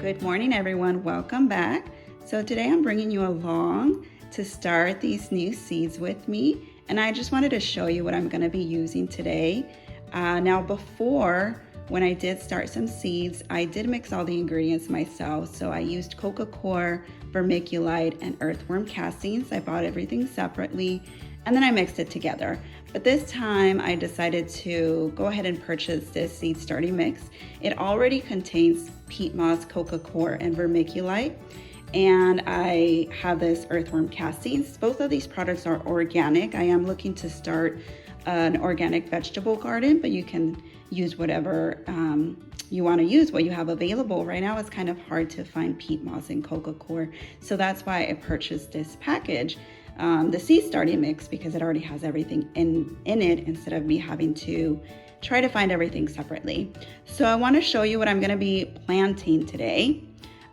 Good morning, everyone. Welcome back. So today I'm bringing you along to start these new seeds with me, and I just wanted to show you what I'm going to be using today. Now before, when I did start some seeds, I did mix all the ingredients myself. So I used Coca Coir, vermiculite, and earthworm castings. I bought everything separately and then I mixed it together. But this time I decided to go ahead and purchase this seed starting mix. It already contains peat moss, Coca Coir, and vermiculite. And I have this earthworm castings. Both of these products are organic. I am looking to start an organic vegetable garden, but you can use whatever you want to use, what you have available. Right now it's kind of hard to find peat moss and Coca Coir, so that's why I purchased this package, the seed starting mix, because it already has everything in it instead of me having to try to find everything separately. So I want to show you what I'm going to be planting today.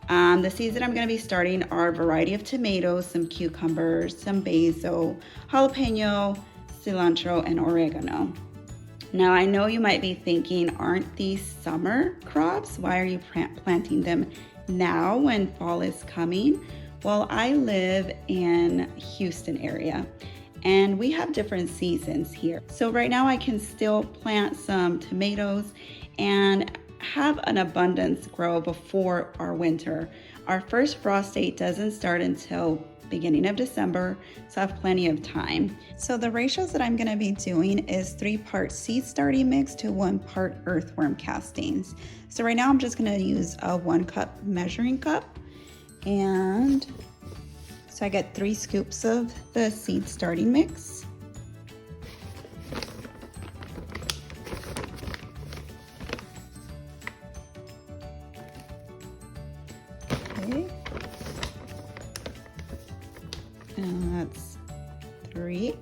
The seeds that I'm going to be starting are a variety of tomatoes, some cucumbers, some basil, jalapeno, cilantro, and oregano. Now I know you might be thinking, aren't these summer crops? Why are you planting them now when fall is coming? Well, I live in Houston area and we have different seasons here. So right now I can still plant some tomatoes and have an abundance grow before our winter. Our first frost date doesn't start until beginning of December, so I have plenty of time. So the ratios that I'm going to be doing is 3 parts seed starting mix to 1 part earthworm castings. So right now I'm just going to use a 1 cup measuring cup, and so I get 3 scoops of the seed starting mix. Okay. And that's 3.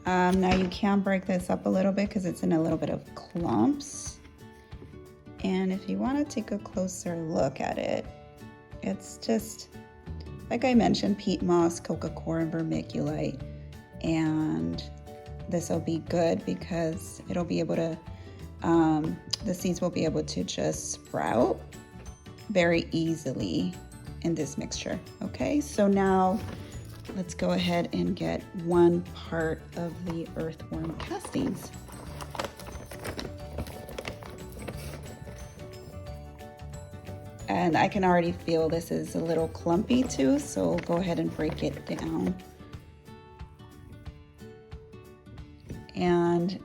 Now you can break this up a little bit because it's in a little bit of clumps. And if you want to take a closer look at it, it's just, like I mentioned, peat moss, Coca Coir, and vermiculite. And this will be good because it'll be able to, the seeds will be able to just sprout very easily in this mixture. Okay, so now let's go ahead and get 1 part of the earthworm castings. And I can already feel this is a little clumpy too, so go ahead and break it down. And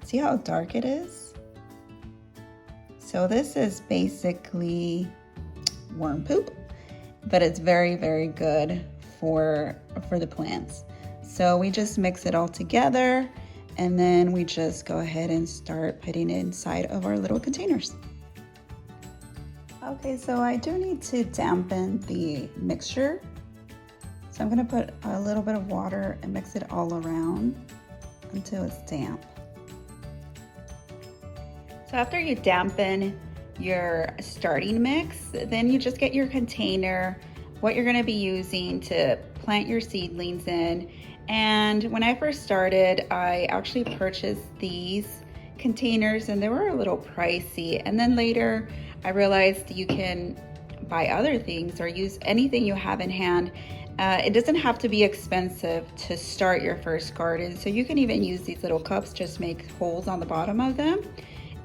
see how dark it is? So this is basically worm poop, but it's very, very good for the plants. So we just mix it all together and then we just go ahead and start putting it inside of our little containers. Okay, so I do need to dampen the mixture. So I'm gonna put a little bit of water and mix it all around until it's damp. So after you dampen your starting mix, then you just get your container, what you're going to be using to plant your seedlings in. And when I first started, I actually purchased these containers and they were a little pricey. And then later I realized you can buy other things or use anything you have in hand. It doesn't have to be expensive to start your first garden. So you can even use these little cups, just make holes on the bottom of them,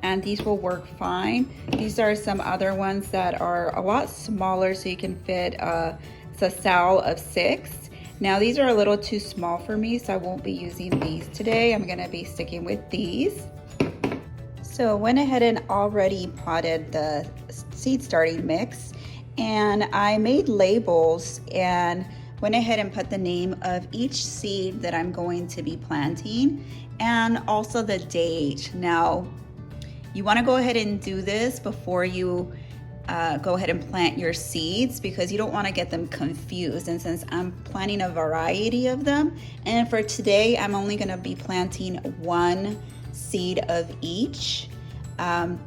and these will work fine. These are some other ones that are a lot smaller, so you can fit it's a cell of 6. Now these are a little too small for me, so I won't be using these today. I'm gonna be sticking with these. So I went ahead and already potted the seed starting mix, and I made labels and went ahead and put the name of each seed that I'm going to be planting and also the date. Now, you want to go ahead and do this before you go ahead and plant your seeds, because you don't want to get them confused. And since I'm planting a variety of them, and for today I'm only going to be planting 1 seed of each,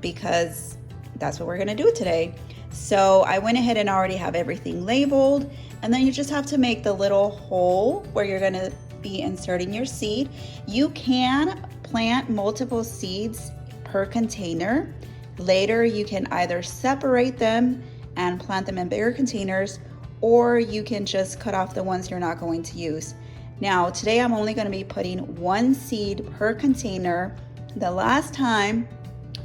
because that's what we're going to do today. So I went ahead and already have everything labeled, and then you just have to make the little hole where you're going to be inserting your seed. You can plant multiple seeds per container. Later, you can either separate them and plant them in bigger containers, or you can just cut off the ones you're not going to use. Now, today I'm only going to be putting 1 seed per container. The last time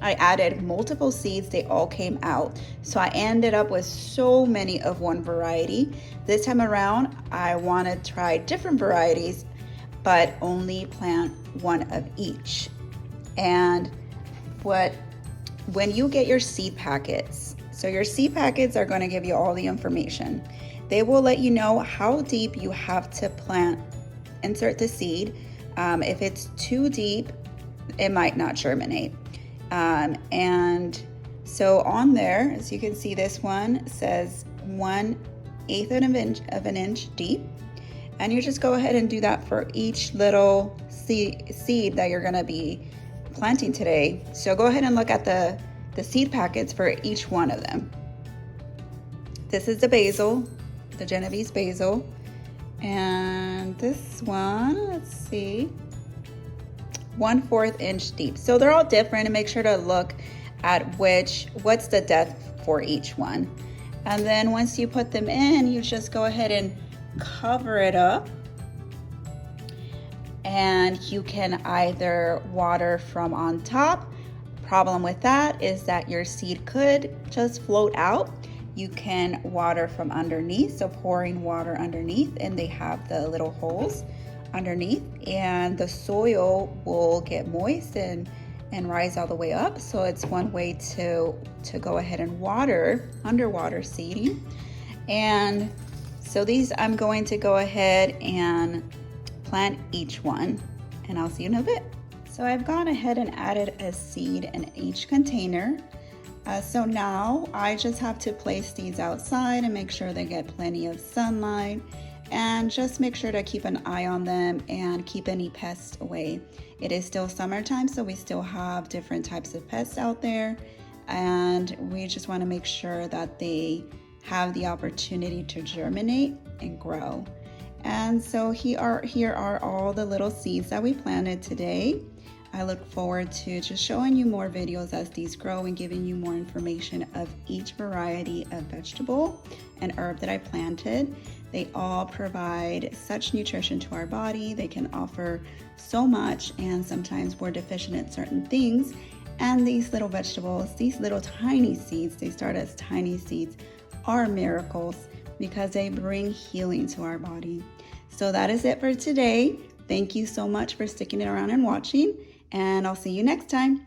I added multiple seeds, they all came out. So I ended up with so many of one variety. This time around, I want to try different varieties, but only plant 1 of each. And when you get your seed packets, so your seed packets are going to give you all the information. They will let you know how deep you have to insert the seed. If it's too deep, it might not germinate. And so on there, as you can see, this one says 1/8 of an inch deep. And you just go ahead and do that for each little seed that you're going to be planting today. So go ahead and look at the seed packets for each one of them. This is the basil, the Genovese basil. And this one, let's see, 1/4 inch deep. So they're all different, and make sure to look at what's the depth for each one. And then once you put them in, you just go ahead and cover it up. And you can either water from on top. Problem with that is that your seed could just float out. You can water from underneath, so pouring water underneath, and they have the little holes underneath, and the soil will get moist and rise all the way up. So it's one way to go ahead and water, underwater seeding. And so these, I'm going to go ahead and plant each one, and I'll see you in a bit. So I've gone ahead and added a seed in each container. So now I just have to place these outside and make sure they get plenty of sunlight, and just make sure to keep an eye on them and keep any pests away. It is still summertime, so we still have different types of pests out there, and we just want to make sure that they have the opportunity to germinate and grow. And so here are all the little seeds that we planted today. I look forward to just showing you more videos as these grow and giving you more information of each variety of vegetable and herb that I planted. They all provide such nutrition to our body. They can offer so much, and sometimes we're deficient in certain things. And these little vegetables, these little tiny seeds, they start as tiny seeds, are miracles because they bring healing to our body. So that is it for today. Thank you so much for sticking it around and watching, and I'll see you next time.